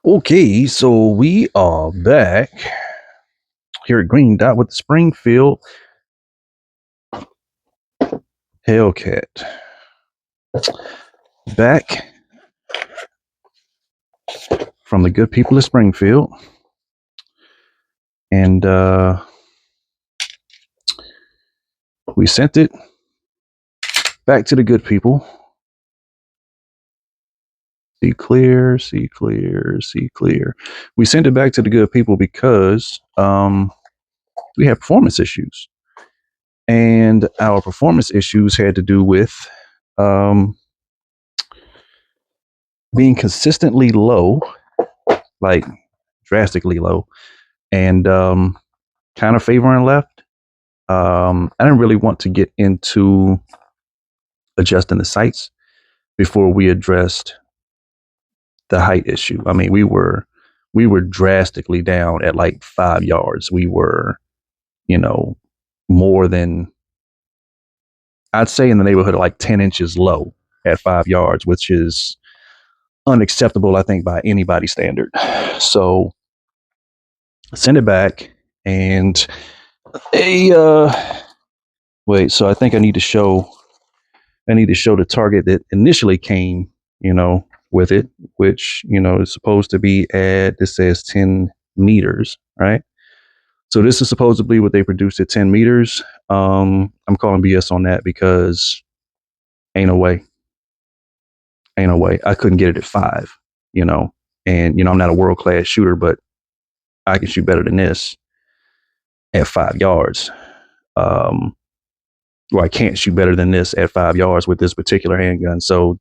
Okay, so we are back here at GreenDot with the Springfield Hellcat. Back from the good people of Springfield. And we sent it back to the good people. See clear, see clear, see clear. We sent it back to the good people because we had performance issues. And our performance issues had to do with being consistently low, like drastically low, and kind of favoring left. I didn't really want to get into adjusting the sights before we addressed the height issue. I mean, we were drastically down at like 5 yards. We were, more than, I'd say, in the neighborhood of like 10 inches low at 5 yards, which is unacceptable, I think, by anybody's standard. So send it back, and wait, so I think I need to show the target that initially came, with it, which, is supposed to be at, this says 10 meters, right? So this is supposedly what they produced at 10 meters. I'm calling BS on that because ain't no way. I couldn't get it at 5, and, I'm not a world-class shooter, but I can shoot better than this at 5 yards. Well, I can't shoot better than this at 5 yards with this particular handgun. So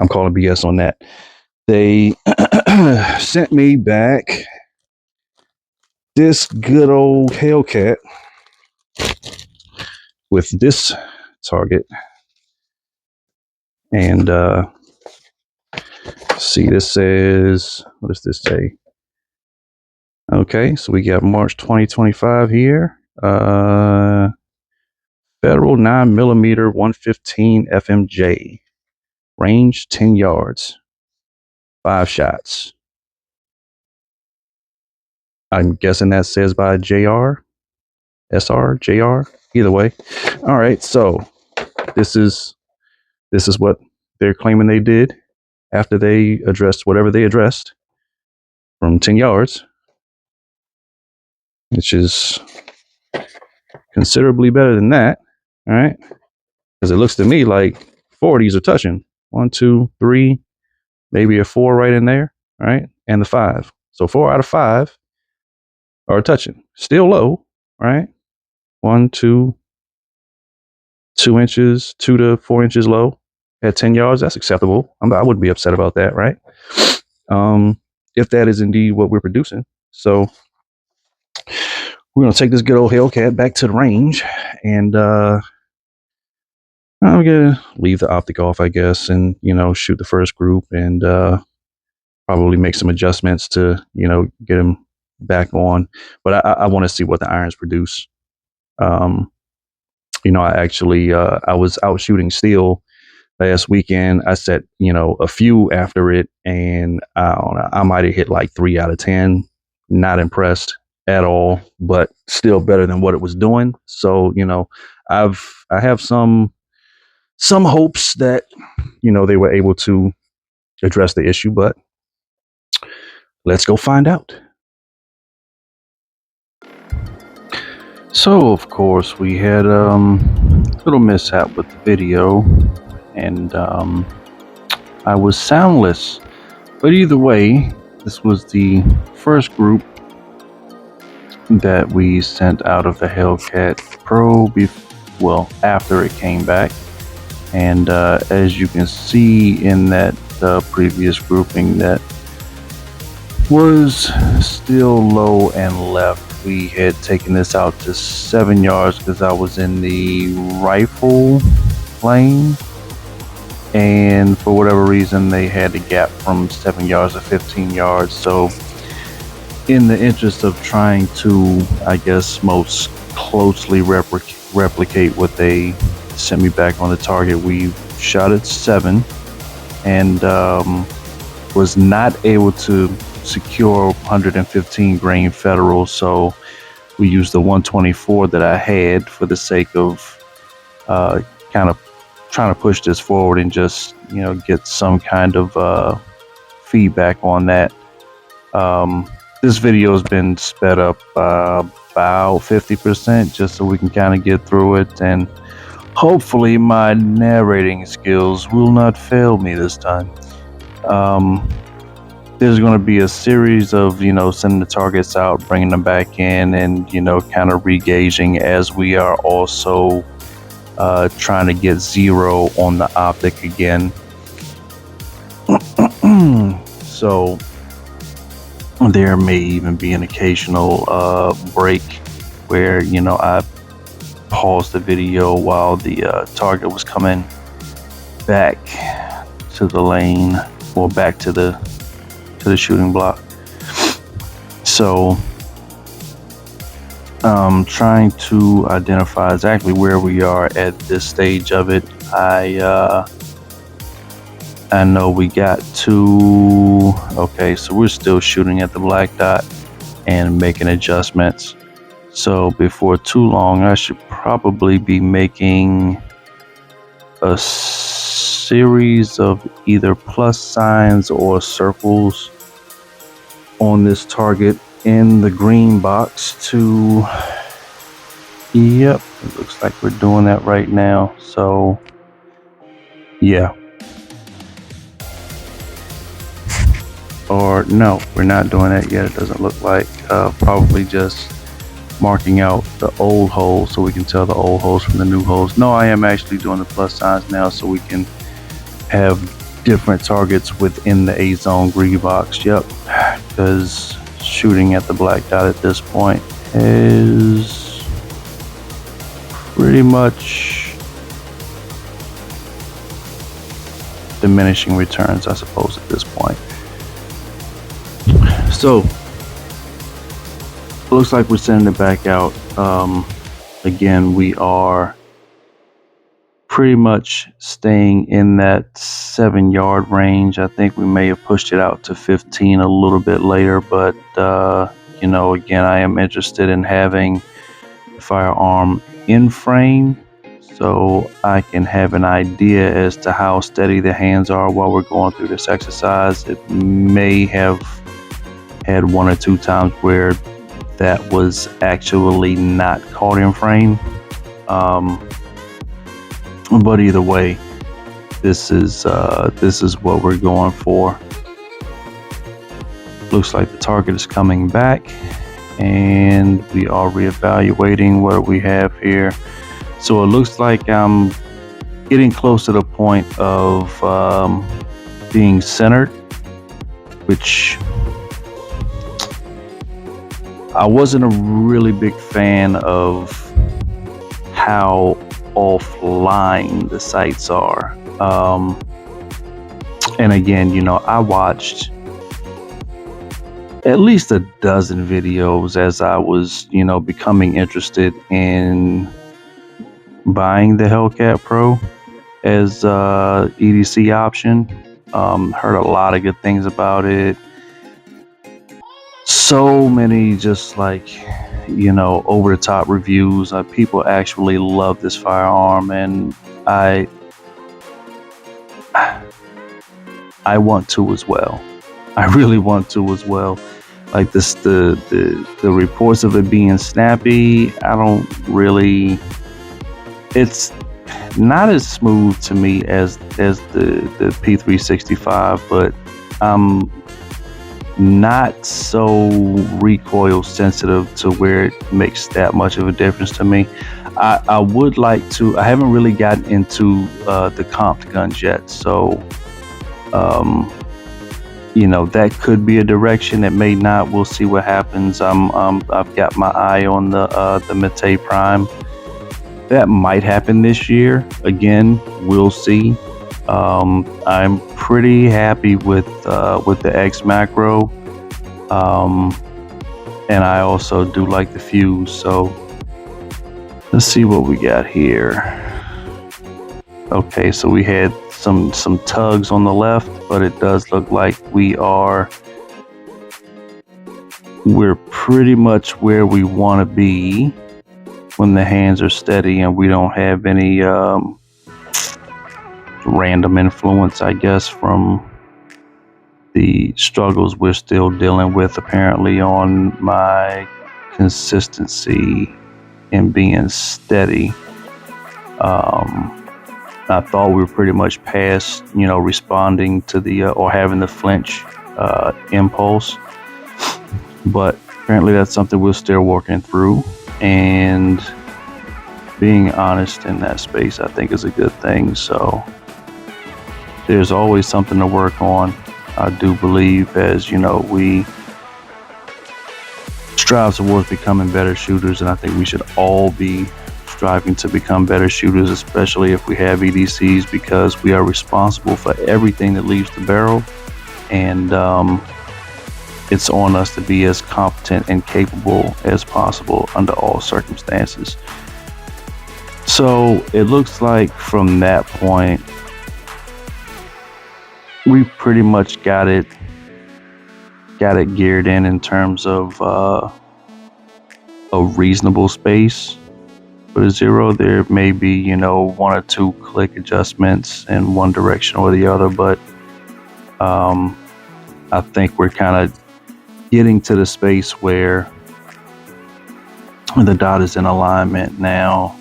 I'm calling BS on that. They sent me back this good old Hellcat with this target. And see, this says, what does this say? Okay, so we got March 2025 here. Federal 9mm 115 FMJ. Range 10 yards. 5 shots. I'm guessing that says by JR, SR, JR, either way. All right, so this is what they're claiming they did after they addressed whatever they addressed from 10 yards, which is considerably better than that. All right, because it looks to me like 40s are touching. 1, 2, 3, maybe a 4 right in there. All right, and the 5. So 4 out of 5 are touching. Still low, right? 1, 2 inches, 2 to 4 inches low at 10 yards. That's acceptable. I wouldn't be upset about that, right? If that is indeed what we're producing. So we're going to take this good old Hellcat back to the range, and I'm going to leave the optic off, I guess, and, shoot the first group, and probably make some adjustments to, get him back on. But I want to see what the irons produce. I actually, I was out shooting steel last weekend. I set, a few after it, and I don't know, I might have hit like 3 out of 10. Not impressed at all, but still better than what it was doing. So, I have some hopes that, they were able to address the issue, but let's go find out. So, of course, we had a little mishap with the video, and I was soundless. But either way, this was the first group that we sent out of the Hellcat Pro, after it came back. And as you can see in that previous grouping that was still low and left, we had taken this out to 7 yards because I was in the rifle lane, and for whatever reason they had the gap from 7 yards to 15 yards. So in the interest of trying to, I guess, most closely replicate what they sent me back on the target, we shot at 7, and was not able to secure 115 grain federal, so we used the 124 that I had for the sake of kind of trying to push this forward and just, you know, get some kind of feedback on that. This video has been sped up about 50% just so we can kind of get through it, and hopefully my narrating skills will not fail me this time. There's going to be a series of, you know, sending the targets out, bringing them back in, and, you know, kind of re-gauging, as we are also trying to get zero on the optic again. So there may even be an occasional break where, you know, I paused the video while the target was coming back to the lane, or back to the shooting block. So trying to identify exactly where we are at this stage of it. I know we got to, okay, so we're still shooting at the black dot and making adjustments. So before too long, I should probably be making a series of either plus signs or circles on this target in the green box to, yep, it looks like we're doing that right now. So yeah, or no, we're not doing that yet. It doesn't look like. Probably just marking out the old holes so we can tell the old holes from the new holes. No, I am actually doing the plus signs now so we can have different targets within the A zone green box. Yep, because shooting at the black dot at this point is pretty much diminishing returns, I suppose, at this point. So looks like we're sending it back out. Again, we are pretty much staying in that 7-yard range. I think we may have pushed it out to 15 a little bit later, but you know, again, I am interested in having the firearm in frame so I can have an idea as to how steady the hands are while we're going through this exercise. It may have had 1 or 2 times where that was actually not caught in frame. But either way, this is what we're going for. Looks like the target is coming back, and we are reevaluating what we have here. So it looks like I'm getting close to the point of being centered, which I wasn't a really big fan of how offline the sights are. And again, you know, I watched at least a dozen videos as I was, you know, becoming interested in buying the Hellcat Pro as EDC option. Heard a lot of good things about it. So many just like, you know, over the top reviews. People actually love this firearm, and I want to as well. I really want to as well. Like this, the reports of it being snappy, I don't really. It's not as smooth to me as the P365, but I'm not so recoil sensitive to where it makes that much of a difference to me. I would like to. I haven't really gotten into the comp guns yet, so you know, that could be a direction. It may not. We'll see what happens. I've got my eye on the Mate Prime. That might happen this year. Again, we'll see. I'm pretty happy with the X Macro, and I also do like the Fuse. So let's see what we got here. Okay, so we had some tugs on the left, but it does look like we're pretty much where we want to be when the hands are steady and we don't have any random influence, I guess, from the struggles we're still dealing with apparently on my consistency in being steady. I thought we were pretty much past, responding to the or having the flinch impulse, but apparently that's something we're still working through. And being honest in that space, I think, is a good thing. So there's always something to work on. I do believe, as we strive towards becoming better shooters, and I think we should all be striving to become better shooters, especially if we have EDCs, because we are responsible for everything that leaves the barrel, and it's on us to be as competent and capable as possible under all circumstances. So it looks like from that point we pretty much got it geared in terms of a reasonable space for the zero. There may be, one or two click adjustments in one direction or the other, but I think we're kind of getting to the space where the dot is in alignment now.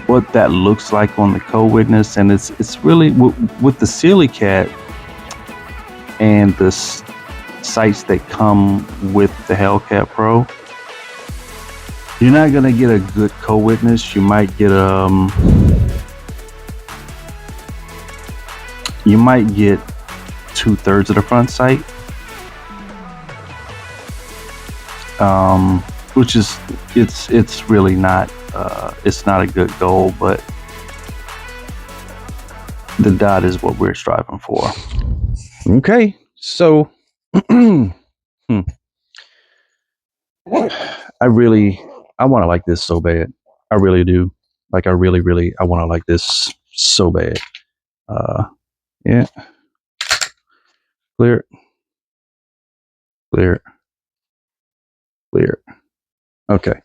What that looks like on the co-witness, and it's really with the Cyelee Cat and the sights that come with the Hellcat Pro, you're not gonna get a good co-witness. You might get 2/3 of the front sight, which is it's really not it's not a good goal, but the dot is what we're striving for. Okay, so I want to like this so bad. I really do. Like, I really I want to like this so bad. Yeah. Clear. Okay.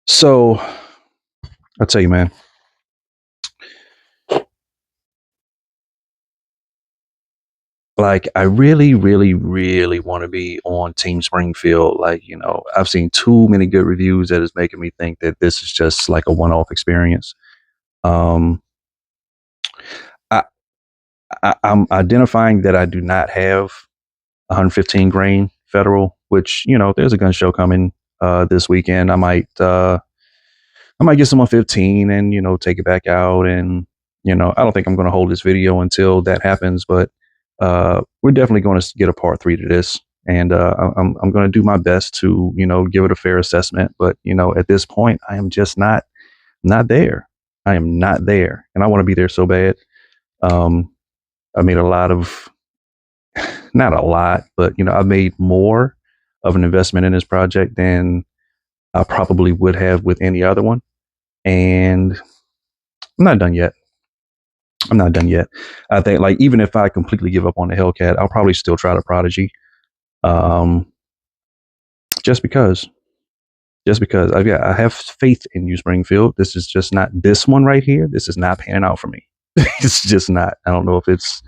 So I'll tell you, man. Like, I really want to be on Team Springfield. Like, I've seen too many good reviews that is making me think that this is just like a one-off experience. I'm identifying that I do not have 115 grain federal, which, there's a gun show coming this weekend. I might get some 115 and, take it back out. And, I don't think I'm going to hold this video until that happens, but we're definitely going to get a part 3 to this. And I'm going to do my best to, give it a fair assessment. But, at this point, I am just not there. I am not there. And I want to be there so bad. I made a lot of, not a lot, but, I made more of an investment in this project than I probably would have with any other one. And I'm not done yet. I think, like, even if I completely give up on the Hellcat, I'll probably still try the Prodigy. Just because I have faith in you, Springfield. This is just not, this one right here. This is not panning out for me. It's just not. I don't know if it's,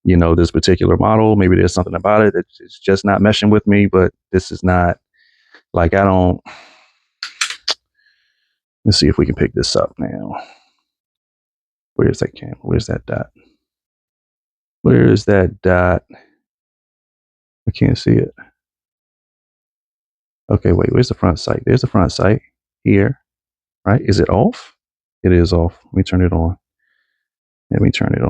this particular model. Maybe there's something about it that's just not meshing with me, but this is not, like, I don't. Let's see if we can pick this up now. Where's that camera? Where's that dot? Where's that dot? I can't see it. Okay, wait, where's the front sight? There's the front sight here, right? Is it off? It is off. Let me turn it on. Let me turn it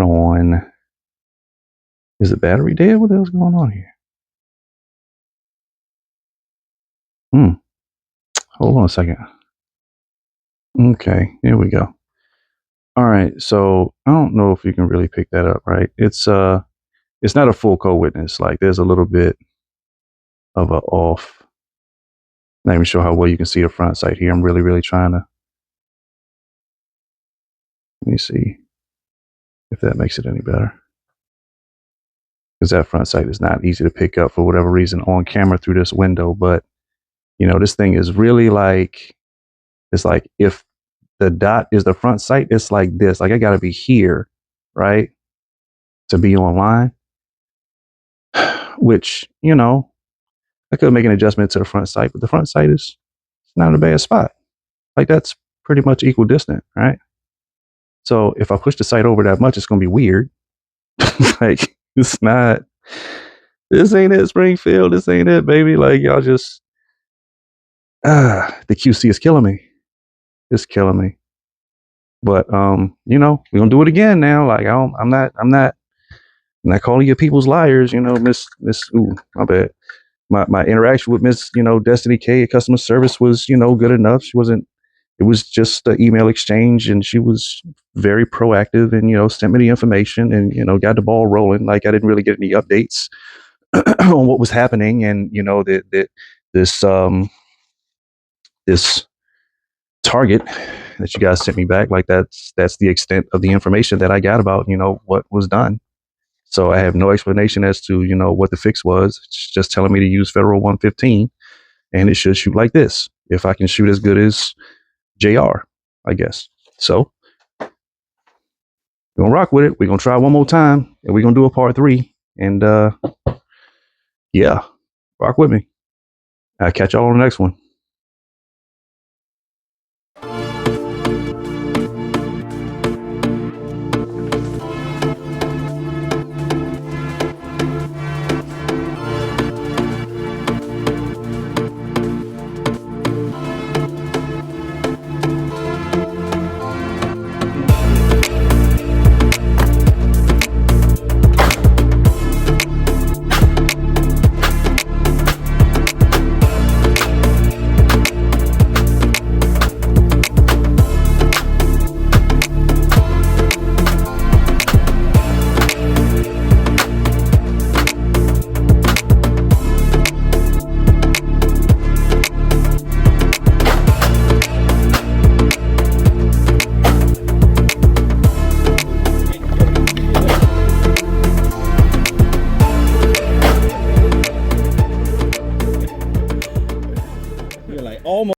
on. Is the battery dead? What the hell's going on here? Hold on a second. Okay, here we go. All right, so I don't know if you can really pick that up, right? It's not a full co-witness. Like, there's a little bit of a off. Not even sure how well you can see the front sight here. I'm really trying to. Let me see if that makes it any better. Because that front sight is not easy to pick up for whatever reason on camera through this window. But, you know, this thing is really like, it's like if the dot is the front sight, it's like this. Like I got to be here, right, to be online. Which, you know, I could make an adjustment to the front sight, but the front sight is not in a bad spot. Like that's pretty much equal distant, right? So if I push the sight over that much, it's going to be weird. Like it's not, this ain't it, Springfield. This ain't it, baby. Like y'all just, the QC is killing me. It's killing me. But, you know, we're going to do it again now. Like I'm not calling you people's liars, you know, ooh, my bad. My interaction with Miss, you know, Destiny K, customer service was, you know, good enough. She wasn't, it was just an email exchange, and she was very proactive and, you know, sent me the information and, you know, got the ball rolling. Like I didn't really get any updates on what was happening. And, you know, that this target that you guys sent me back, like that's the extent of the information that I got about, you know, what was done. So I have no explanation as to, you know, what the fix was. It's just telling me to use Federal 115 and it should shoot like this. If I can shoot as good as JR, I guess. So we're going to rock with it. We're going to try one more time and we're going to do a part 3. And yeah, rock with me. I'll catch y'all on the next one.